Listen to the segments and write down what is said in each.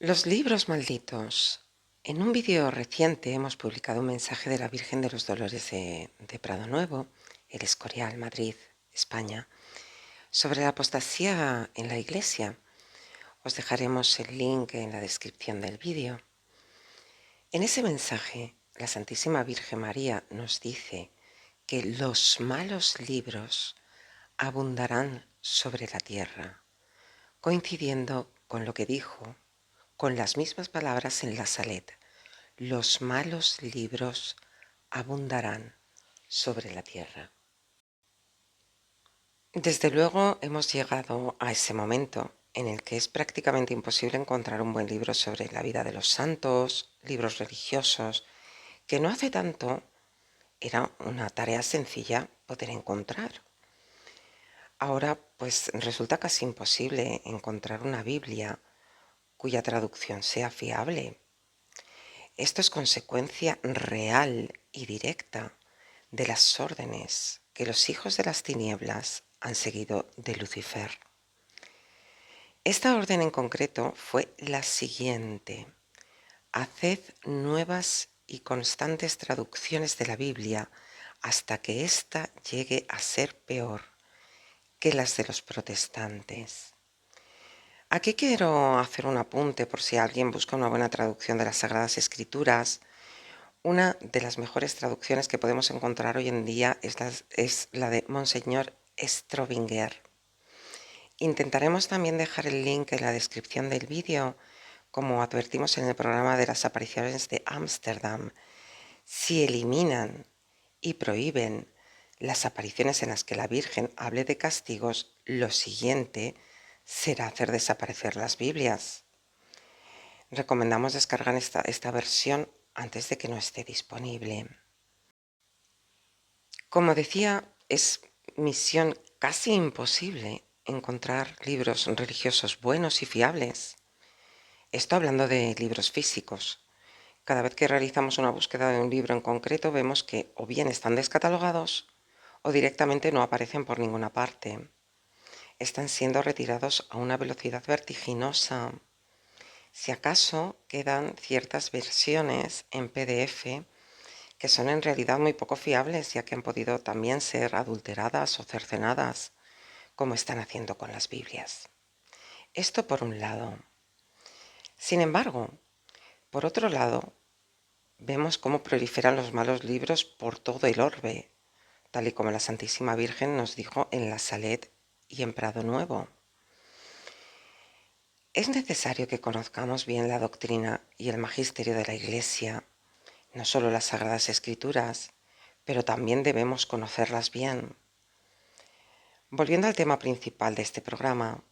Los libros malditos. En un vídeo reciente hemos publicado un mensaje de la Virgen de los Dolores de Prado Nuevo, El Escorial, Madrid, España, sobre la apostasía en la Iglesia. Os dejaremos el link en la descripción del vídeo. En ese mensaje, la Santísima Virgen María nos dice que los malos libros abundarán sobre la tierra, coincidiendo con lo que dijo con las mismas palabras en la Salet: los malos libros abundarán sobre la tierra. Desde luego hemos llegado a ese momento en el que es prácticamente imposible encontrar un buen libro sobre la vida de los santos, libros religiosos, que no hace tanto era una tarea sencilla poder encontrar. Ahora pues resulta casi imposible encontrar una Biblia cuya traducción sea fiable. Esto es consecuencia real y directa de las órdenes que los hijos de las tinieblas han seguido de Lucifer. Esta orden en concreto fue la siguiente: haced nuevas y constantes traducciones de la Biblia hasta que ésta llegue a ser peor que las de los protestantes. Aquí quiero hacer un apunte por si alguien busca una buena traducción de las Sagradas Escrituras. Una de las mejores traducciones que podemos encontrar hoy en día es la de Monseñor Strobinger. Intentaremos también dejar el link en la descripción del vídeo, como advertimos en el programa de las apariciones de Ámsterdam. Si eliminan y prohíben las apariciones en las que la Virgen hable de castigos, lo siguiente será hacer desaparecer las Biblias. Recomendamos descargar esta versión antes de que no esté disponible. Como decía, es misión casi imposible encontrar libros religiosos buenos y fiables. Esto hablando de libros físicos. Cada vez que realizamos una búsqueda de un libro en concreto, vemos que o bien están descatalogados o directamente no aparecen por ninguna parte. Están siendo retirados a una velocidad vertiginosa. Si acaso quedan ciertas versiones en PDF que son en realidad muy poco fiables, ya que han podido también ser adulteradas o cercenadas, como están haciendo con las Biblias. Esto por un lado. Sin embargo, por otro lado, vemos cómo proliferan los malos libros por todo el orbe, tal y como la Santísima Virgen nos dijo en la Salet y en Prado Nuevo. Es necesario que conozcamos bien la doctrina y el magisterio de la Iglesia, no solo las Sagradas Escrituras, pero también debemos conocerlas bien. Volviendo al tema principal de este programa,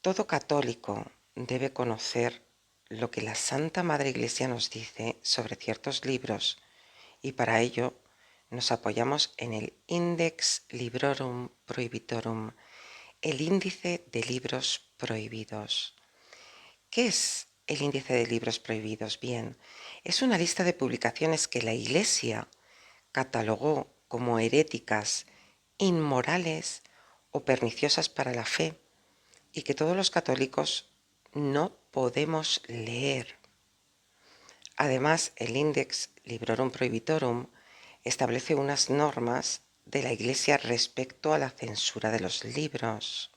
todo católico debe conocer lo que la Santa Madre Iglesia nos dice sobre ciertos libros, y para ello nos apoyamos en el Index Librorum Prohibitorum, el índice de libros prohibidos. ¿Qué es el índice de libros prohibidos? Bien, es una lista de publicaciones que la Iglesia catalogó como heréticas, inmorales o perniciosas para la fe, y que todos los católicos no podemos leer. Además, el Index Librorum Prohibitorum establece unas normas de la Iglesia respecto a la censura de los libros.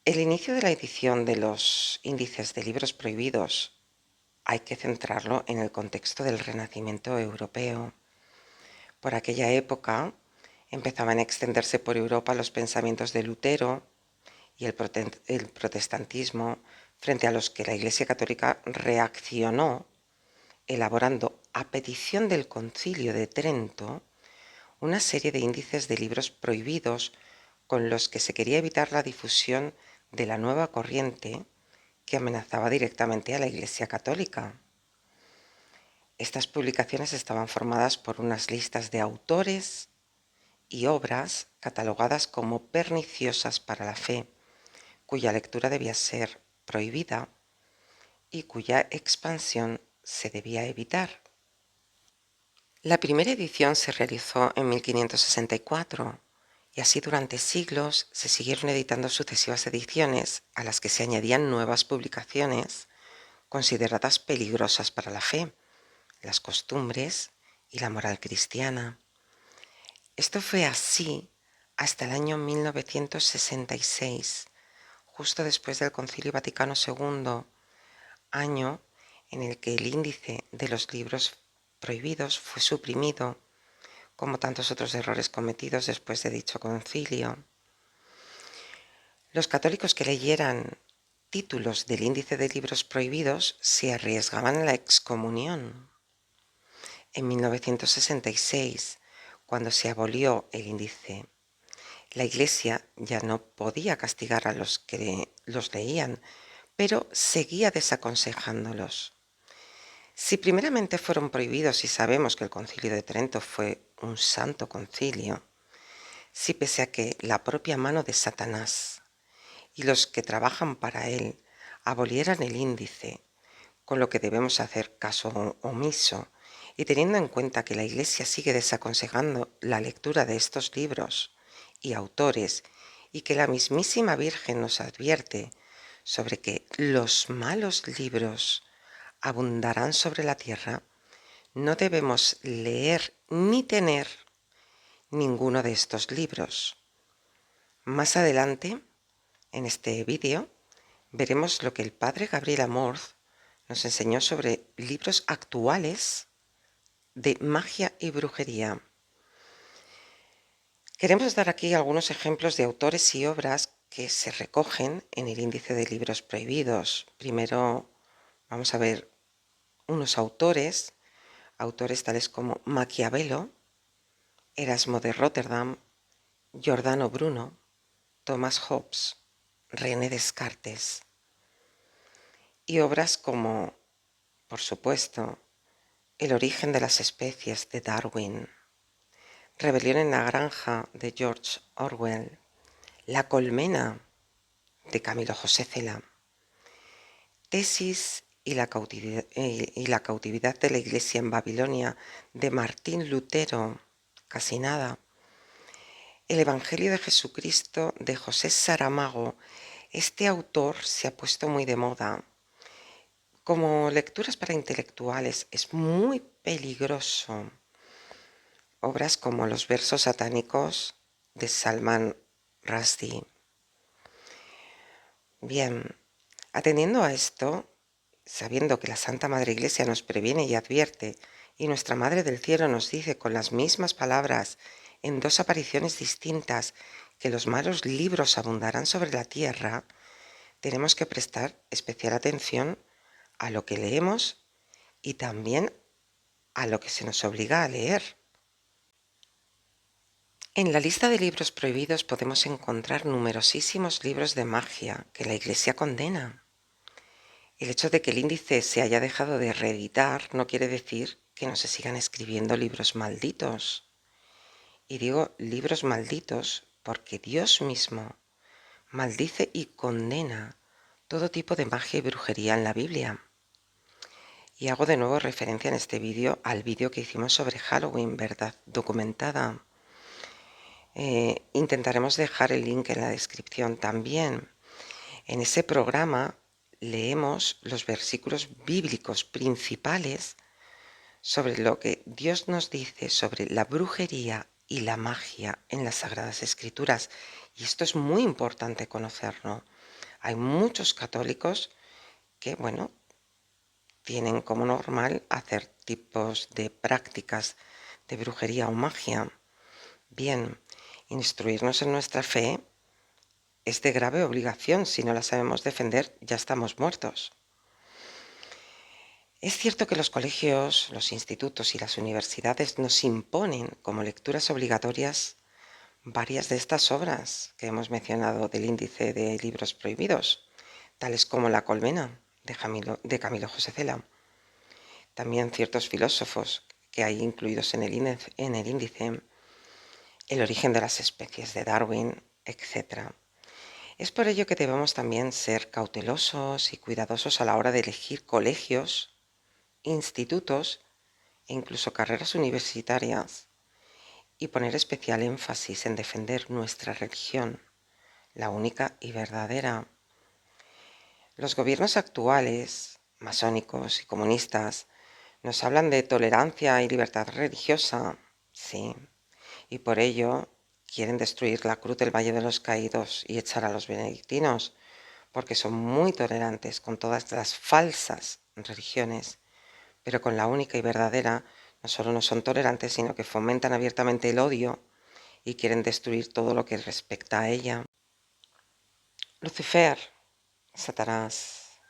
El inicio de la edición de los índices de libros prohibidos hay que centrarlo en el contexto del Renacimiento europeo. Por aquella época empezaban a extenderse por Europa los pensamientos de Lutero y el protestantismo, frente a los que la Iglesia Católica reaccionó, elaborando a petición del Concilio de Trento una serie de índices de libros prohibidos con los que se quería evitar la difusión de la nueva corriente que amenazaba directamente a la Iglesia Católica. Estas publicaciones estaban formadas por unas listas de autores y obras catalogadas como perniciosas para la fe, cuya lectura debía ser prohibida y cuya expansión se debía evitar. La primera edición se realizó en 1564 Y así durante siglos se siguieron editando sucesivas ediciones a las que se añadían nuevas publicaciones consideradas peligrosas para la fe, las costumbres y la moral cristiana. Esto fue así hasta el año 1966, justo después del Concilio Vaticano II, año en el que el índice de los libros prohibidos fue suprimido, como tantos otros errores cometidos después de dicho concilio. Los católicos que leyeran títulos del índice de libros prohibidos se arriesgaban a la excomunión. En 1966, cuando se abolió el índice, la Iglesia ya no podía castigar a los que los leían, pero seguía desaconsejándolos. Si primeramente fueron prohibidos y sabemos que el Concilio de Trento fue un santo concilio, si pese a que la propia mano de Satanás y los que trabajan para él abolieran el índice, con lo que debemos hacer caso omiso, y teniendo en cuenta que la Iglesia sigue desaconsejando la lectura de estos libros y autores, y que la mismísima Virgen nos advierte sobre que los malos libros abundarán sobre la tierra, no debemos leer ni tener ninguno de estos libros. Más adelante, en este vídeo, veremos lo que el padre Gabriel Amorth nos enseñó sobre libros actuales de magia y brujería. Queremos dar aquí algunos ejemplos de autores y obras que se recogen en el índice de libros prohibidos. Primero vamos a ver unos autores tales como Maquiavelo, Erasmo de Rotterdam, Giordano Bruno, Thomas Hobbes, René Descartes, y obras como, por supuesto, El origen de las especies de Darwin, Rebelión en la granja de George Orwell, La colmena de Camilo José Cela, Tesis y la cautividad de la Iglesia en Babilonia de Martín Lutero, casi nada, El Evangelio de Jesucristo de José Saramago. Este autor se ha puesto muy de moda. Como lecturas para intelectuales es muy peligroso. Obras como Los versos satánicos de Salman Rushdie. Bien, atendiendo a esto, sabiendo que la Santa Madre Iglesia nos previene y advierte, y nuestra Madre del Cielo nos dice con las mismas palabras en dos apariciones distintas que los malos libros abundarán sobre la tierra, tenemos que prestar especial atención a lo que leemos y también a lo que se nos obliga a leer. En la lista de libros prohibidos podemos encontrar numerosísimos libros de magia que la Iglesia condena. El hecho de que el índice se haya dejado de reeditar no quiere decir que no se sigan escribiendo libros malditos. Y digo libros malditos porque Dios mismo maldice y condena todo tipo de magia y brujería en la Biblia. Y hago de nuevo referencia en este vídeo al vídeo que hicimos sobre Halloween, verdad documentada. Intentaremos dejar el link en la descripción también. En ese programa leemos los versículos bíblicos principales sobre lo que Dios nos dice sobre la brujería y la magia en las Sagradas Escrituras. Y esto es muy importante conocerlo. Hay muchos católicos que, bueno, tienen como normal hacer tipos de prácticas de brujería o magia. Bien, instruirnos en nuestra fe es de grave obligación. Si no la sabemos defender, ya estamos muertos. Es cierto que los colegios, los institutos y las universidades nos imponen como lecturas obligatorias varias de estas obras que hemos mencionado del índice de libros prohibidos, tales como La colmena de Camilo José Cela. También ciertos filósofos que hay incluidos en el índice, El origen de las especies de Darwin, etc. Es por ello que debemos también ser cautelosos y cuidadosos a la hora de elegir colegios, institutos e incluso carreras universitarias y poner especial énfasis en defender nuestra religión, la única y verdadera. Los gobiernos actuales, masónicos y comunistas, nos hablan de tolerancia y libertad religiosa, sí, y por ello quieren destruir la Cruz del Valle de los Caídos y echar a los benedictinos, porque son muy tolerantes con todas las falsas religiones, pero con la única y verdadera no solo no son tolerantes, sino que fomentan abiertamente el odio y quieren destruir todo lo que respecta a ella. Lucifer, Satanás,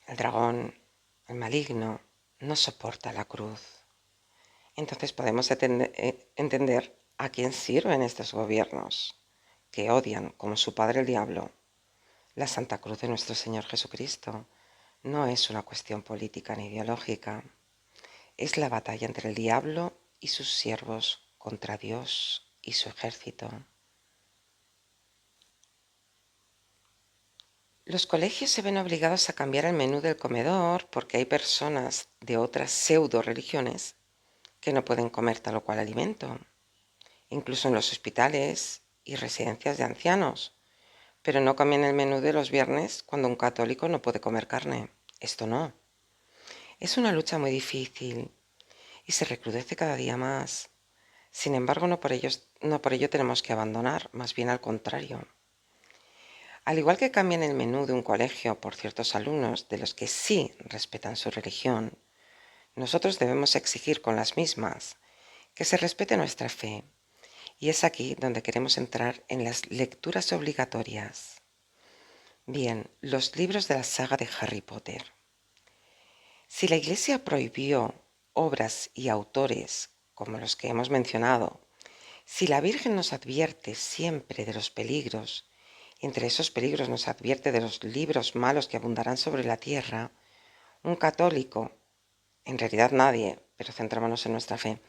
el dragón, el maligno, no soporta la cruz. Entonces podemos entender a quién sirven estos gobiernos, que odian, como su padre el diablo, la Santa Cruz de nuestro Señor Jesucristo. No es una cuestión política ni ideológica, es la batalla entre el diablo y sus siervos contra Dios y su ejército. Los colegios se ven obligados a cambiar el menú del comedor porque hay personas de otras pseudo religiones que no pueden comer tal o cual alimento, incluso en los hospitales y residencias de ancianos, pero no cambian el menú de los viernes cuando un católico no puede comer carne. Esto no. Es una lucha muy difícil y se recrudece cada día más. Sin embargo, no por ello tenemos que abandonar, más bien al contrario. Al igual que cambian el menú de un colegio por ciertos alumnos de los que sí respetan su religión, nosotros debemos exigir con las mismas que se respete nuestra fe. Y es aquí donde queremos entrar en las lecturas obligatorias. Bien, los libros de la saga de Harry Potter. Si la Iglesia prohibió obras y autores como los que hemos mencionado, si la Virgen nos advierte siempre de los peligros, y entre esos peligros nos advierte de los libros malos que abundarán sobre la tierra, un católico, en realidad nadie, pero centrémonos en nuestra fe,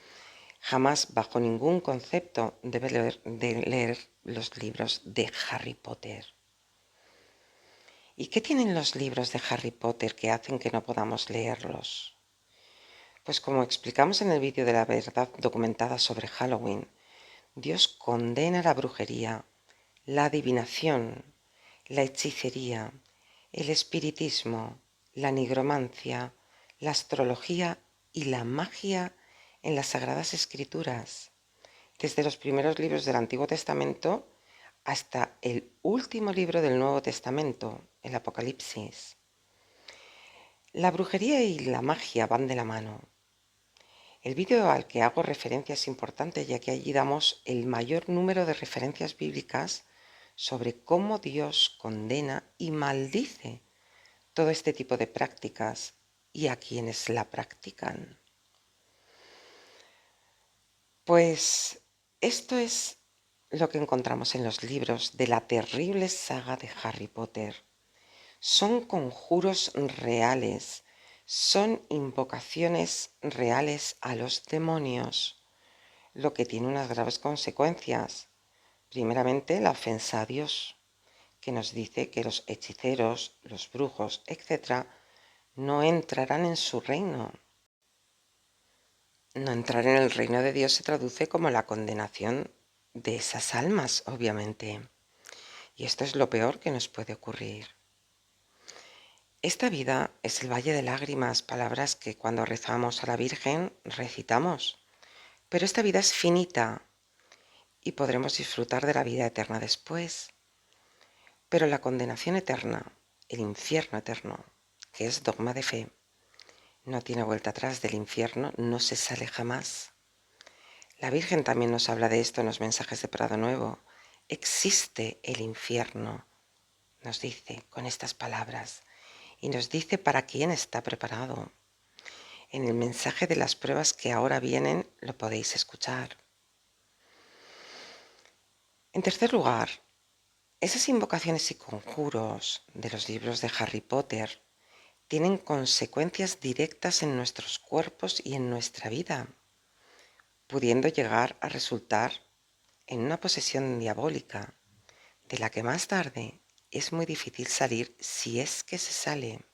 jamás bajo ningún concepto debe leer los libros de Harry Potter. ¿Y qué tienen los libros de Harry Potter que hacen que no podamos leerlos? Pues como explicamos en el vídeo de la verdad documentada sobre Halloween, Dios condena la brujería, la adivinación, la hechicería, el espiritismo, la nigromancia, la astrología y la magia en las Sagradas Escrituras, desde los primeros libros del Antiguo Testamento hasta el último libro del Nuevo Testamento, el Apocalipsis. La brujería y la magia van de la mano. El vídeo al que hago referencia es importante ya que allí damos el mayor número de referencias bíblicas sobre cómo Dios condena y maldice todo este tipo de prácticas y a quienes la practican. Pues esto es lo que encontramos en los libros de la terrible saga de Harry Potter. Son conjuros reales, son invocaciones reales a los demonios, lo que tiene unas graves consecuencias. Primeramente, la ofensa a Dios, que nos dice que los hechiceros, los brujos, etc., no entrarán en su reino. No entrar en el reino de Dios se traduce como la condenación de esas almas, obviamente. Y esto es lo peor que nos puede ocurrir. Esta vida es el valle de lágrimas, palabras que cuando rezamos a la Virgen recitamos. Pero esta vida es finita y podremos disfrutar de la vida eterna después. Pero la condenación eterna, el infierno eterno, que es dogma de fe, no tiene vuelta atrás. Del infierno no se sale jamás. La Virgen también nos habla de esto en los mensajes de Prado Nuevo. Existe el infierno, nos dice con estas palabras, y nos dice para quién está preparado. En el mensaje de las pruebas que ahora vienen lo podéis escuchar. En tercer lugar, esas invocaciones y conjuros de los libros de Harry Potter tienen consecuencias directas en nuestros cuerpos y en nuestra vida, pudiendo llegar a resultar en una posesión diabólica, de la que más tarde es muy difícil salir si es que se sale.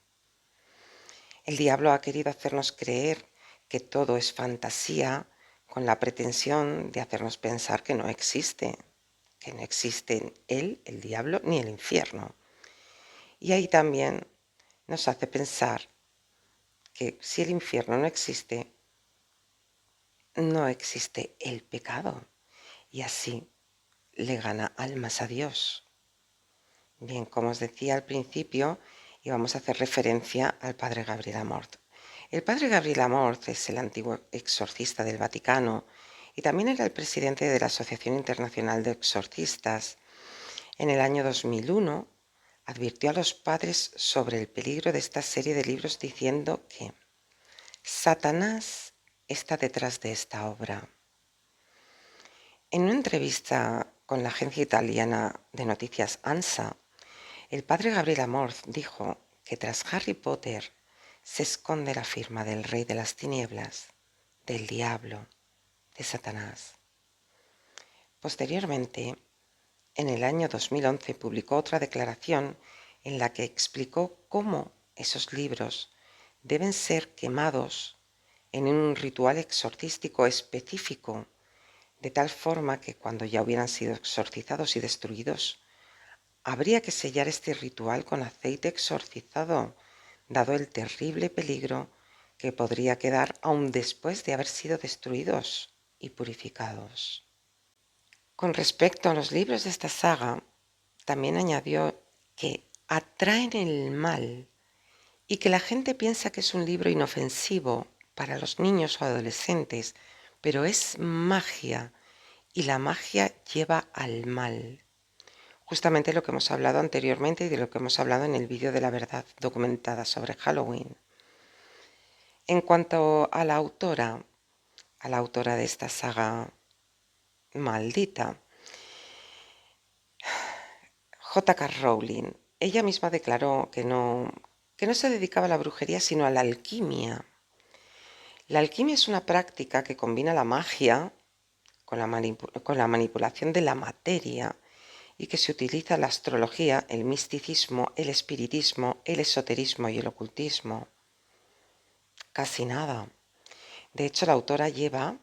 El diablo ha querido hacernos creer que todo es fantasía con la pretensión de hacernos pensar que no existen él, el diablo, ni el infierno. Y ahí también nos hace pensar que si el infierno no existe el pecado, y así le gana almas a Dios. Bien, como os decía al principio, íbamos a hacer referencia al padre Gabriel Amorth. El padre Gabriel Amorth es el antiguo exorcista del Vaticano y también era el presidente de la Asociación Internacional de Exorcistas. En el año 2001 advirtió a los padres sobre el peligro de esta serie de libros diciendo que Satanás está detrás de esta obra. En una entrevista con la agencia italiana de noticias ANSA, el padre Gabriel Amorth dijo que tras Harry Potter se esconde la firma del rey de las tinieblas, del diablo, de Satanás. Posteriormente, en el año 2011 publicó otra declaración en la que explicó cómo esos libros deben ser quemados en un ritual exorcístico específico, de tal forma que cuando ya hubieran sido exorcizados y destruidos, habría que sellar este ritual con aceite exorcizado, dado el terrible peligro que podría quedar aún después de haber sido destruidos y purificados. Con respecto a los libros de esta saga, también añadió que atraen el mal y que la gente piensa que es un libro inofensivo para los niños o adolescentes, pero es magia y la magia lleva al mal. Justamente lo que hemos hablado anteriormente y de lo que hemos hablado en el vídeo de la verdad documentada sobre Halloween. En cuanto a la autora de esta saga maldita, J.K. Rowling, ella misma declaró que no se dedicaba a la brujería sino a la alquimia. La alquimia es una práctica que combina la magia con la manipulación de la materia y que se utiliza la astrología, el misticismo, el espiritismo, el esoterismo y el ocultismo. Casi nada. De hecho, la autora lleva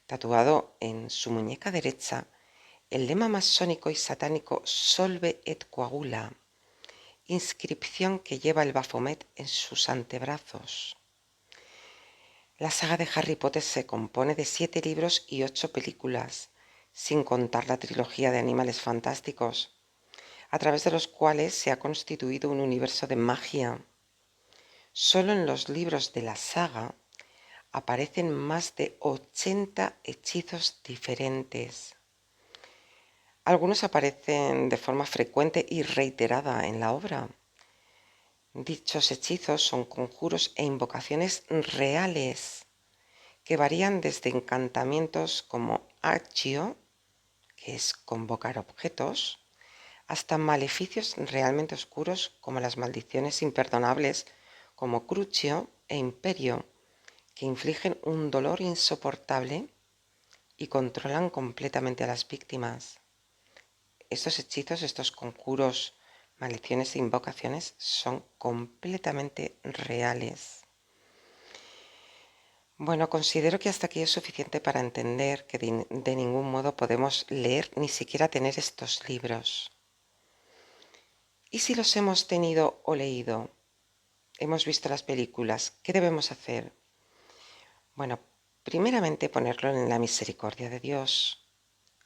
tatuado en su muñeca derecha el lema masónico y satánico Solve et Coagula, inscripción que lleva el Baphomet en sus antebrazos. La saga de Harry Potter se compone de 7 libros y 8 películas, sin contar la trilogía de Animales Fantásticos, a través de los cuales se ha constituido un universo de magia. Solo en los libros de la saga aparecen más de 80 hechizos diferentes. Algunos aparecen de forma frecuente y reiterada en la obra. Dichos hechizos son conjuros e invocaciones reales que varían desde encantamientos como accio, que es convocar objetos, hasta maleficios realmente oscuros como las maldiciones imperdonables como crucio e imperio, que infligen un dolor insoportable y controlan completamente a las víctimas. Estos hechizos, estos conjuros, maldiciones e invocaciones son completamente reales. Bueno, considero que hasta aquí es suficiente para entender que de ningún modo podemos leer ni siquiera tener estos libros. ¿Y si los hemos tenido o leído? Hemos visto las películas, ¿qué debemos hacer? Bueno, primeramente ponerlo en la misericordia de Dios,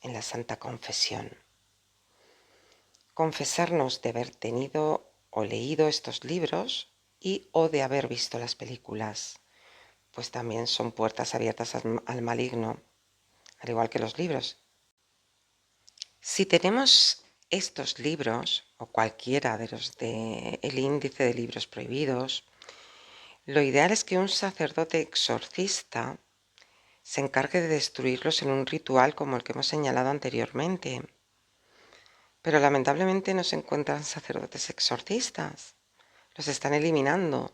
en la Santa Confesión. Confesarnos de haber tenido o leído estos libros y o de haber visto las películas, pues también son puertas abiertas al maligno, al igual que los libros. Si tenemos estos libros o cualquiera de los del índice de libros prohibidos, lo ideal es que un sacerdote exorcista se encargue de destruirlos en un ritual como el que hemos señalado anteriormente. Pero lamentablemente no se encuentran sacerdotes exorcistas, los están eliminando.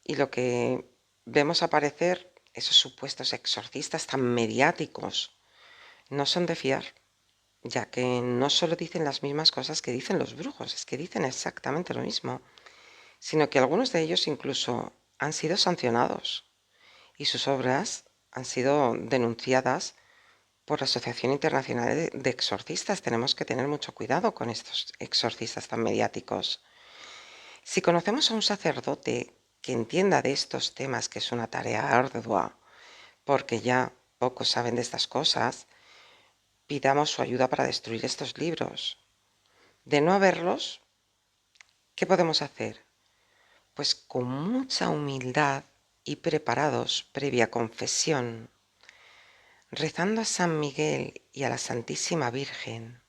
Y lo que vemos aparecer, esos supuestos exorcistas tan mediáticos, no son de fiar, ya que no solo dicen las mismas cosas que dicen los brujos, es que dicen exactamente lo mismo, sino que algunos de ellos incluso han sido sancionados y sus obras han sido denunciadas por la Asociación Internacional de Exorcistas. Tenemos que tener mucho cuidado con estos exorcistas tan mediáticos. Si conocemos a un sacerdote que entienda de estos temas, que es una tarea ardua, porque ya pocos saben de estas cosas, pidamos su ayuda para destruir estos libros. De no haberlos, ¿qué podemos hacer? Pues con mucha humildad y preparados previa confesión, rezando a San Miguel y a la Santísima Virgen,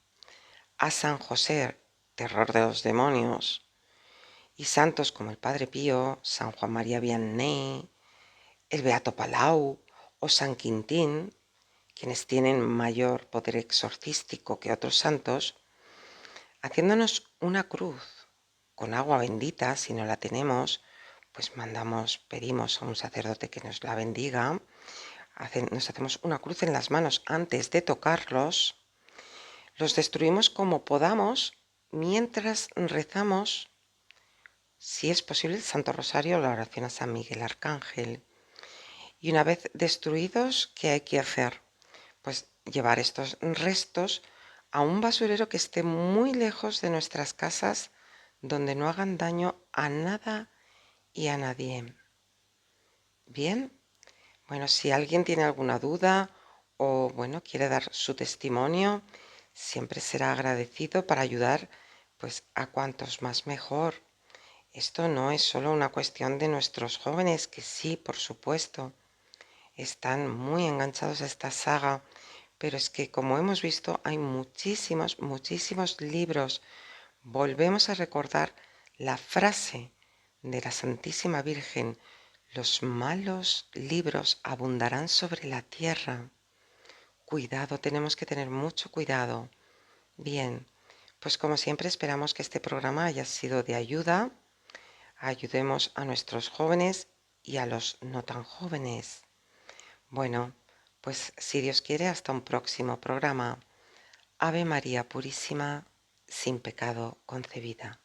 a San José, terror de los demonios, y santos como el Padre Pío, San Juan María Vianney, el Beato Palau o San Quintín, quienes tienen mayor poder exorcístico que otros santos, haciéndonos una cruz con agua bendita. Si no la tenemos, pues pedimos a un sacerdote que nos la bendiga. Nos hacemos una cruz en las manos antes de tocarlos, los destruimos como podamos mientras rezamos, si es posible, el Santo Rosario o la oración a San Miguel Arcángel. Y una vez destruidos, ¿qué hay que hacer? Pues llevar estos restos a un basurero que esté muy lejos de nuestras casas, donde no hagan daño a nada y a nadie. Bien, bueno, si alguien tiene alguna duda o bueno, quiere dar su testimonio, siempre será agradecido para ayudar pues a cuantos más mejor. Esto no es solo una cuestión de nuestros jóvenes, que sí, por supuesto, están muy enganchados a esta saga, pero es que, como hemos visto, hay muchísimos, muchísimos libros. Volvemos a recordar la frase de la Santísima Virgen: los malos libros abundarán sobre la tierra. Cuidado, tenemos que tener mucho cuidado. Bien, pues como siempre esperamos que este programa haya sido de ayuda. Ayudemos a nuestros jóvenes y a los no tan jóvenes. Bueno, pues si Dios quiere, hasta un próximo programa. Ave María Purísima, sin pecado concebida.